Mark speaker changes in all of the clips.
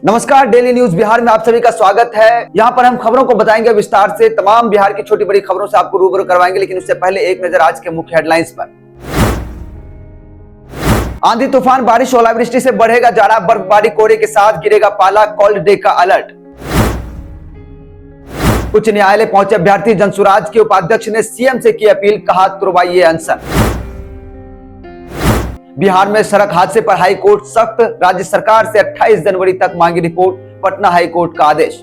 Speaker 1: नमस्कार, daily news Bihar में आप सभी का स्वागत है। यहाँ पर हम खबरों को बताएंगे विस्तार से, तमाम बिहार की छोटी बड़ी खबरों से आपको रूबरू करवाएंगे। लेकिन उससे पहले एक नजर आज के मुख्य हेडलाइंस पर। आंधी तूफान, बारिश, ओलावृष्टि से बढ़ेगा जाड़ा, बर्फबारी, कोहरे के साथ गिरेगा पाला, कोल्ड डे का अलर्ट। उच्च न्यायालय पहुंचे अभ्यर्थी, जनसुराज के उपाध्यक्ष ने सीएम से की अपील, कहा तुड़वाइए अनशन। बिहार में सड़क हादसे पर हाई कोर्ट सख्त, राज्य सरकार से 28 जनवरी तक मांगी रिपोर्ट, पटना हाई कोर्ट का आदेश।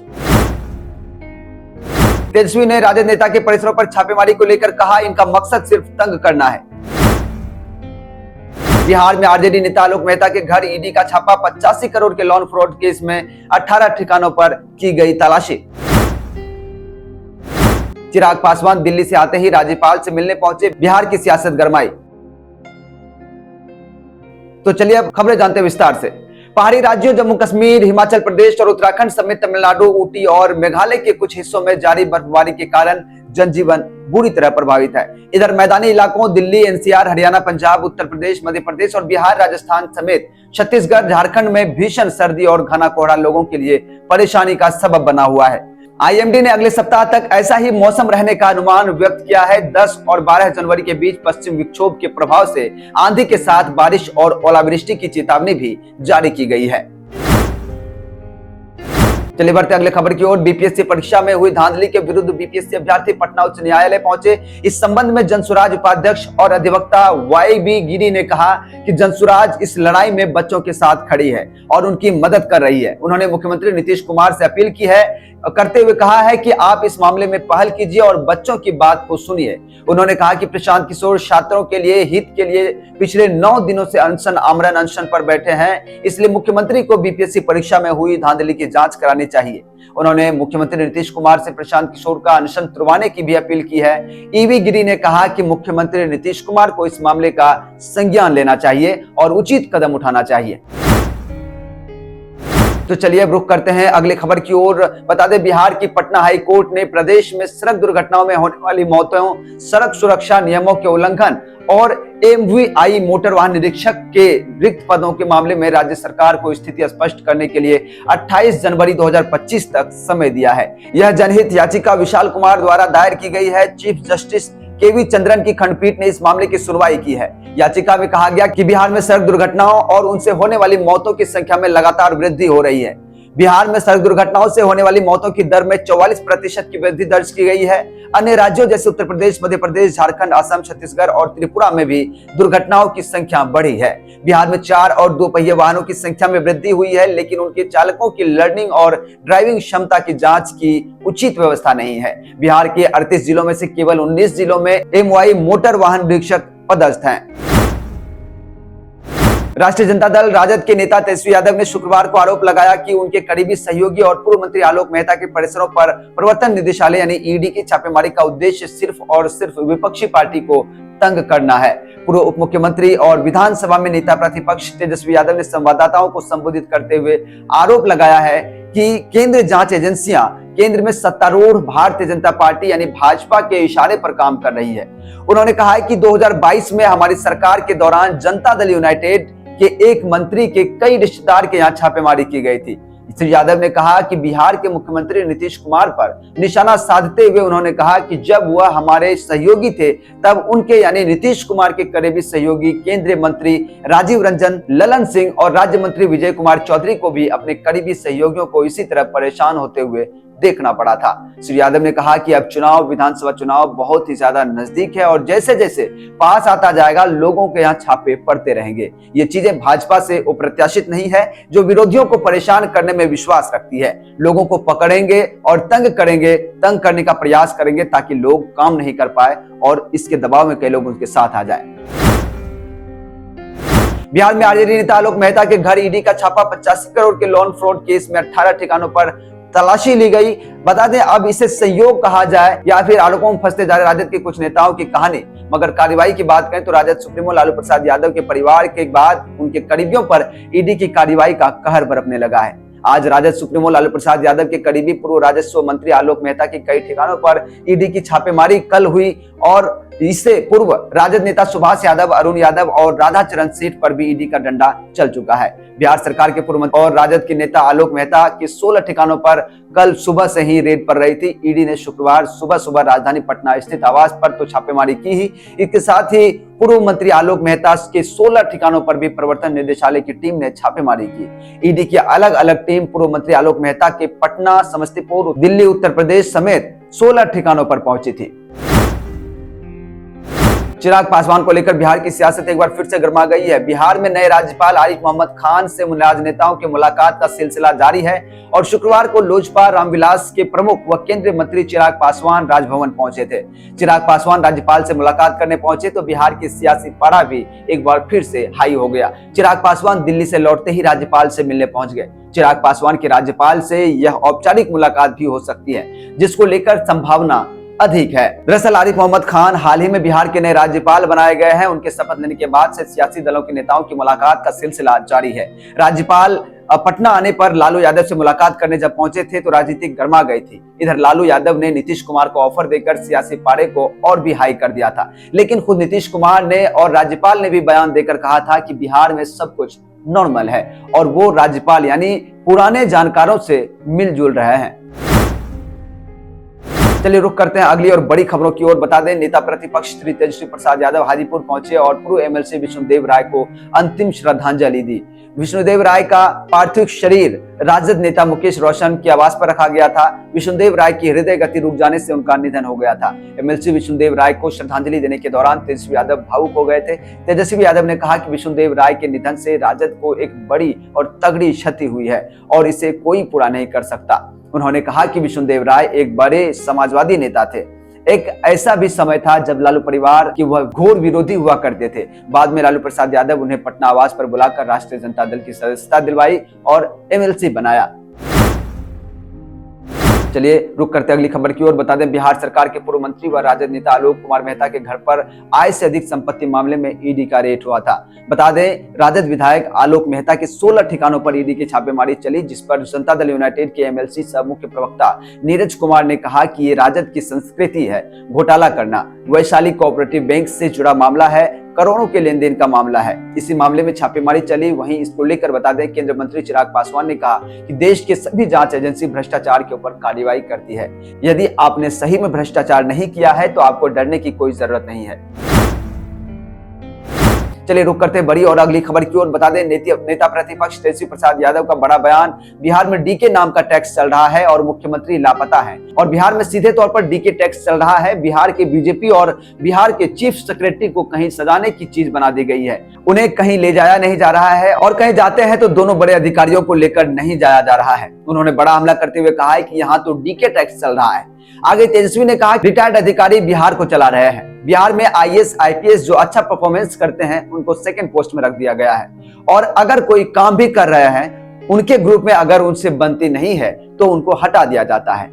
Speaker 1: तेजस्वी ने राजद नेता के परिसरों पर छापेमारी को लेकर कहा, इनका मकसद सिर्फ तंग करना है। बिहार में आरजेडी नेता आलोक मेहता के घर ईडी का छापा, 85 करोड़ के लोन फ्रॉड केस में 18 ठिकानों पर की गई तलाशी। चिराग पासवान दिल्ली से आते ही राज्यपाल से मिलने पहुंचे, बिहार की सियासत गरमाई। तो चलिए अब खबरें जानते हैं विस्तार से। पहाड़ी राज्यों जम्मू कश्मीर, हिमाचल प्रदेश और उत्तराखंड समेत तमिलनाडु, ऊटी और मेघालय के कुछ हिस्सों में जारी बर्फबारी के कारण जनजीवन बुरी तरह प्रभावित है। इधर मैदानी इलाकों दिल्ली, एनसीआर, हरियाणा, पंजाब, उत्तर प्रदेश, मध्य प्रदेश और बिहार, राजस्थान समेत छत्तीसगढ़, झारखंड में भीषण सर्दी और घना कोहरा लोगों के लिए परेशानी का सबब बना हुआ है। आईएमडी ने अगले सप्ताह तक ऐसा ही मौसम रहने का अनुमान व्यक्त किया है। 10 और 12 जनवरी के बीच पश्चिम विक्षोभ के प्रभाव से आंधी के साथ बारिश और ओलावृष्टि की चेतावनी भी जारी की गई है। चलिए बढ़ते अगले खबर की ओर। बीपीएससी परीक्षा में हुई धांधली के विरुद्ध बीपीएससी अभ्यर्थी पटना उच्च न्यायालय पहुंचे। इस संबंध में जनसुराज उपाध्यक्ष और अधिवक्ता वाई गिरी ने कहा कि जनसुराज इस लड़ाई में बच्चों के साथ खड़ी है और उनकी मदद कर रही है। उन्होंने मुख्यमंत्री नीतीश कुमार से अपील की है, करते हुए कहा है कि आप इस मामले में पहल कीजिए और बच्चों की बात को सुनिए। उन्होंने कहा कि प्रशांत किशोर छात्रों के लिए हित के लिए पिछले 9 दिनों से आमरण अनशन पर बैठे हैं, इसलिए मुख्यमंत्री को बीपीएससी परीक्षा में हुई धांधली की जांच करानी चाहिए। उन्होंने मुख्यमंत्री नीतीश कुमार से प्रशांत किशोर का अनशन तुड़वाने की भी अपील की है। ईवी गिरी ने कहा कि मुख्यमंत्री नीतीश कुमार को इस मामले का संज्ञान लेना चाहिए और उचित कदम उठाना चाहिए। तो चलिए अब रुख करते हैं अगली खबर की ओर। बता दें, बिहार की पटना हाई कोर्ट ने प्रदेश में सड़क दुर्घटनाओं में होने वाली मौतों, सड़क सुरक्षा नियमों के उल्लंघन और एमवीआई मोटर वाहन निरीक्षक के रिक्त पदों के मामले में राज्य सरकार को स्थिति स्पष्ट करने के लिए 28 जनवरी 2025 तक समय दिया है। यह जनहित याचिका विशाल कुमार द्वारा दायर की गई है। चीफ जस्टिस केवी चंद्रन की खंडपीठ ने इस मामले की सुनवाई की है। याचिका में कहा गया कि बिहार में सड़क दुर्घटनाओं और उनसे होने वाली मौतों की संख्या में लगातार वृद्धि हो रही है। बिहार में सड़क दुर्घटनाओं से होने वाली मौतों की दर में 44% की वृद्धि दर्ज की गई है। अन्य राज्यों जैसे उत्तर प्रदेश, मध्य प्रदेश, झारखंड, असम, छत्तीसगढ़ और त्रिपुरा में भी दुर्घटनाओं की संख्या बढ़ी है। बिहार में 4 और 2 पहिए वाहनों की संख्या में वृद्धि हुई है, लेकिन उनके चालकों की लर्निंग और ड्राइविंग क्षमता की जांच की उचित व्यवस्था नहीं है। बिहार के 38 जिलों में से केवल 19 जिलों में एमवीआई मोटर वाहन निरीक्षक पदस्थ हैं। राष्ट्रीय जनता दल राजद के नेता तेजस्वी यादव ने शुक्रवार को आरोप लगाया कि उनके करीबी सहयोगी और पूर्व मंत्री आलोक मेहता के परिसरों पर प्रवर्तन निदेशालय यानी ईडी की छापेमारी का उद्देश्य सिर्फ और सिर्फ विपक्षी पार्टी को तंग करना है। पूर्व उप मुख्यमंत्री और विधानसभा में नेता प्रतिपक्ष तेजस्वी यादव ने संवाददाताओं को संबोधित करते हुए आरोप लगाया है कि केंद्रीय जांच एजेंसियां केंद्र में सत्तारूढ़ भारतीय जनता पार्टी यानी भाजपा के इशारे पर काम कर रही है। उन्होंने कहा है कि 2022 में हमारी सरकार के दौरान जनता दल यूनाइटेड के एक मंत्री के कई रिश्तेदार के यहाँ छापेमारी की गई थी। श्री यादव ने कहा कि बिहार के मुख्यमंत्री नीतीश कुमार पर निशाना साधते हुए उन्होंने कहा कि जब वह हमारे सहयोगी थे तब उनके यानी नीतीश कुमार के करीबी सहयोगी केंद्रीय मंत्री राजीव रंजन, ललन सिंह और राज्य मंत्री विजय कुमार चौधरी को भी अपने करीबी सहयोगियों को इसी तरह परेशान होते हुए देखना पड़ा था। श्री यादव ने कहा कि अब चुनाव, विधानसभा चुनाव बहुत ही ज्यादा नजदीक है और जैसे जैसे पास आता जाएगा लोगों के यहाँ छापे पड़ते रहेंगे। ये चीजें भाजपा से अप्रत्याशित नहीं है, जो विरोधियों को परेशान करने में विश्वास रखती है। लोगों को पकड़ेंगे और तंग करेंगे, तंग करने का प्रयास करेंगे ताकि लोग काम नहीं कर पाए और इसके दबाव में कई लोग उनके साथ आ जाए। बिहार में आरजेडी नेता आलोक मेहता के घर ईडी का छापा, 85 करोड़ के लोन फ्रॉड केस में 18 ठिकानों पर तलाशी ली गई। बता दें, अब इसे संयोग कहा जाए या फिर आरोपों में फंसते जा रहे राजद के कुछ नेताओं की कहानी, मगर कार्रवाई की बात करें तो राजद सुप्रीमो लालू प्रसाद यादव के परिवार के बाद उनके करीबियों पर ईडी की कार्रवाई का कहर बरपने लगा है। आज राजद सुप्रीमो लालू प्रसाद यादव के करीबी पूर्व राजस्व मंत्री आलोक मेहता के कई ठिकानों पर ईडी की छापेमारी कल हुई और इससे पूर्व राजद नेता सुभाष यादव, अरुण यादव और राधाचरण सेठ पर भी ईडी का डंडा चल चुका है। बिहार सरकार के पूर्व मंत्री और राजद के नेता आलोक मेहता के 16 ठिकानों पर कल सुबह से ही रेड पड़ रही थी। ईडी ने शुक्रवार सुबह राजधानी पटना स्थित आवास पर तो छापेमारी की ही, इसके साथ ही पूर्व मंत्री आलोक मेहता के 16 ठिकानों पर भी प्रवर्तन निदेशालय की टीम ने छापेमारी की। ईडी की अलग अलग टीम पूर्व मंत्री आलोक मेहता के पटना, समस्तीपुर, दिल्ली, उत्तर प्रदेश समेत 16 ठिकानों पर पहुंची थी। चिराग पासवान को लेकर बिहार की सियासत एक बार फिर से गर्मा गई है। बिहार में नए राज्यपाल आरिफ मोहम्मद खान से राजनेताओं की मुलाकात का सिलसिला जारी है और शुक्रवार को लोजपा रामविलास के प्रमुख व केंद्रीय मंत्री चिराग पासवान राजभवन पहुंचे थे। चिराग पासवान राज्यपाल से मुलाकात करने पहुंचे तो बिहार की सियासी पारा भी एक बार फिर से हाई हो गया। चिराग पासवान दिल्ली से लौटते ही राज्यपाल से मिलने पहुंच गए। चिराग पासवान की राज्यपाल से यह औपचारिक मुलाकात भी हो सकती है, जिसको लेकर संभावना अधिक है। दरअसल आरिफ मोहम्मद खान हाल ही में बिहार के नए राज्यपाल बनाए गए हैं। उनके शपथ लेने के बाद से सियासी दलों के नेताओं की मुलाकात का सिलसिला जारी है। राज्यपाल पटना आने पर लालू यादव से मुलाकात करने जब पहुंचे थे तो राजनीति गर्मा गई थी। इधर लालू यादव ने नीतीश कुमार को ऑफर देकर सियासी पारे को और भी हाई कर दिया था, लेकिन खुद नीतीश कुमार ने और राज्यपाल ने भी बयान देकर कहा था कि बिहार में सब कुछ नॉर्मल है और वो राज्यपाल यानी पुराने जानकारों से मिलजुल रहे हैं। चलिए रुक करते हैं अगली और बड़ी खबरों की ओर। बता दें, नेता प्रतिपक्ष श्री तेजस्वी प्रसाद यादव हाजीपुर पहुंचे और पूर्व एमएलसी विष्णुदेव राय को अंतिम श्रद्धांजलि दी। विष्णुदेव राय का पार्थिव शरीर राजद नेता मुकेश रोशन के आवास पर रखा गया था। विष्णुदेव राय की हृदय गति रुक जाने से उनका निधन हो गया था। एमएलसी विष्णुदेव राय को श्रद्धांजलि देने के दौरान तेजस्वी यादव भावुक हो गए थे। तेजस्वी यादव ने कहा कि विष्णुदेव राय के निधन से राजद को एक बड़ी और तगड़ी क्षति हुई है और इसे कोई पूरा नहीं कर सकता। उन्होंने कहा कि विष्णुदेव राय एक बड़े समाजवादी नेता थे। एक ऐसा भी समय था जब लालू परिवार के वह घोर विरोधी हुआ करते थे। बाद में लालू प्रसाद यादव उन्हें पटना आवास पर बुलाकर राष्ट्रीय जनता दल की सदस्यता दिलवाई और एमएलसी बनाया। चलिए रुक करते अगली खबर की ओर। बता दें, बिहार सरकार के पूर्व मंत्री व राजद नेता आलोक कुमार मेहता के घर पर आय से अधिक संपत्ति मामले में ईडी का रेड हुआ था। बता दें, राजद विधायक आलोक मेहता के 16 ठिकानों पर ईडी की छापेमारी चली, जिस पर जनता दल यूनाइटेड के एमएलसी सह मुख्य प्रवक्ता नीरज कुमार ने कहा कि ये राजद की संस्कृति है, घोटाला करना। वैशाली कोऑपरेटिव बैंक से जुड़ा मामला है, करोड़ों के लेन देन का मामला है। इसी मामले में छापेमारी चली। वहीं इसको लेकर बता दें, केंद्रीय मंत्री चिराग पासवान ने कहा कि देश के सभी जांच एजेंसी भ्रष्टाचार के ऊपर कार्रवाई करती है। यदि आपने सही में भ्रष्टाचार नहीं किया है तो आपको डरने की कोई जरूरत नहीं है। चलिए रुक करते हैं बड़ी और अगली खबर की ओर। बता दें, नेता प्रतिपक्ष तेजस्वी प्रसाद यादव का बड़ा बयान। बिहार में डीके नाम का टैक्स चल रहा है और मुख्यमंत्री लापता है और बिहार में सीधे तौर पर डीके टैक्स चल रहा है। बिहार के बीजेपी और बिहार के चीफ सेक्रेटरी को कहीं सजाने की चीज बना दी गई है। उन्हें कहीं ले जाया नहीं जा रहा है और कहीं जाते हैं तो दोनों बड़े अधिकारियों को लेकर नहीं जाया जा रहा है। उन्होंने बड़ा हमला करते हुए कहा है कि यहाँ तो डीके टैक्स चल रहा है। आगे तेजस्वी ने कहा, रिटायर्ड अधिकारी बिहार को चला रहे हैं। बिहार में आईएएस आईपीएस जो अच्छा परफॉर्मेंस करते हैं उनको सेकंड पोस्ट में रख दिया गया है और अगर कोई काम भी कर रहे हैं उनके ग्रुप में अगर उनसे बनती नहीं है तो उनको हटा दिया जाता है।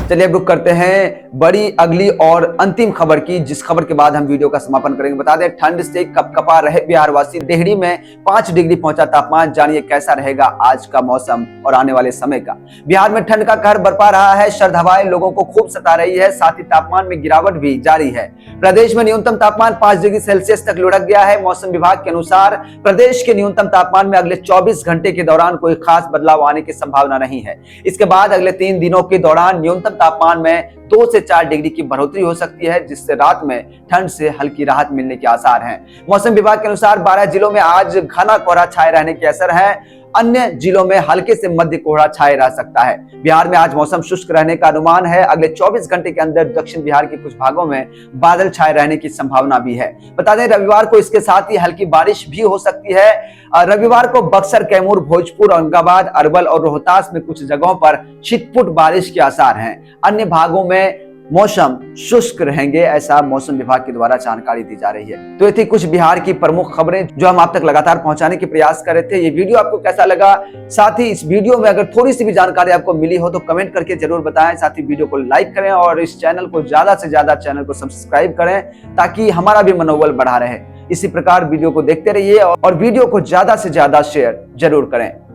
Speaker 1: चलिए अब रुक करते हैं बड़ी अगली और अंतिम खबर की, जिस खबर के बाद हम वीडियो का समापन करेंगे। बता दें, ठंड से कपकपा रहे बिहारवासी। डेहरी में 5 डिग्री पहुंचा तापमान। जानिए कैसा रहेगा आज का मौसम और आने वाले समय का। बिहार में ठंड का कहर बरपा रहा है। सर्द हवाएं लोगों को खूब सता रही है, साथ ही तापमान में गिरावट भी जारी है। प्रदेश में न्यूनतम तापमान 5 डिग्री सेल्सियस तक लुढ़क गया है। मौसम विभाग के अनुसार प्रदेश के न्यूनतम तापमान में अगले 24 घंटे के दौरान कोई खास बदलाव आने की संभावना नहीं है। इसके बाद अगले 3 दिनों के दौरान न्यूनतम तापमान में 2 से 4 डिग्री की बढ़ोतरी हो सकती है, जिससे रात में ठंड से हल्की राहत मिलने के आसार हैं। मौसम विभाग के अनुसार 12 जिलों में आज घना कोहरा छाए रहने के असर है। अन्य जिलों में हल्के से मध्य कोहरा छाए रह सकता है। बिहार में आज मौसम शुष्क रहने का अनुमान है। अगले 24 घंटे के अंदर दक्षिण बिहार के कुछ भागों में बादल छाए रहने की संभावना भी है। बता दें, रविवार को इसके साथ ही हल्की बारिश भी हो सकती है। रविवार को बक्सर, कैमूर, भोजपुर, औरंगाबाद, अरवल और रोहतास में कुछ जगहों पर छिटपुट बारिश के आसार हैं। अन्य भागों में मौसम शुष्क रहेंगे, ऐसा मौसम विभाग के द्वारा जानकारी दी जा रही है। तो ये थी कुछ बिहार की प्रमुख खबरें जो हम आप तक लगातार पहुंचाने के प्रयास कर रहे थे। ये वीडियो आपको कैसा लगा? साथ ही इस वीडियो में अगर थोड़ी सी भी जानकारी आपको मिली हो तो कमेंट करके जरूर बताएं। साथ ही वीडियो को लाइक करें और इस चैनल को ज्यादा से ज्यादा चैनल को सब्सक्राइब करें ताकि हमारा भी मनोबल बढ़ा रहे। इसी प्रकार वीडियो को देखते रहिए और वीडियो को ज्यादा से ज्यादा शेयर जरूर करें।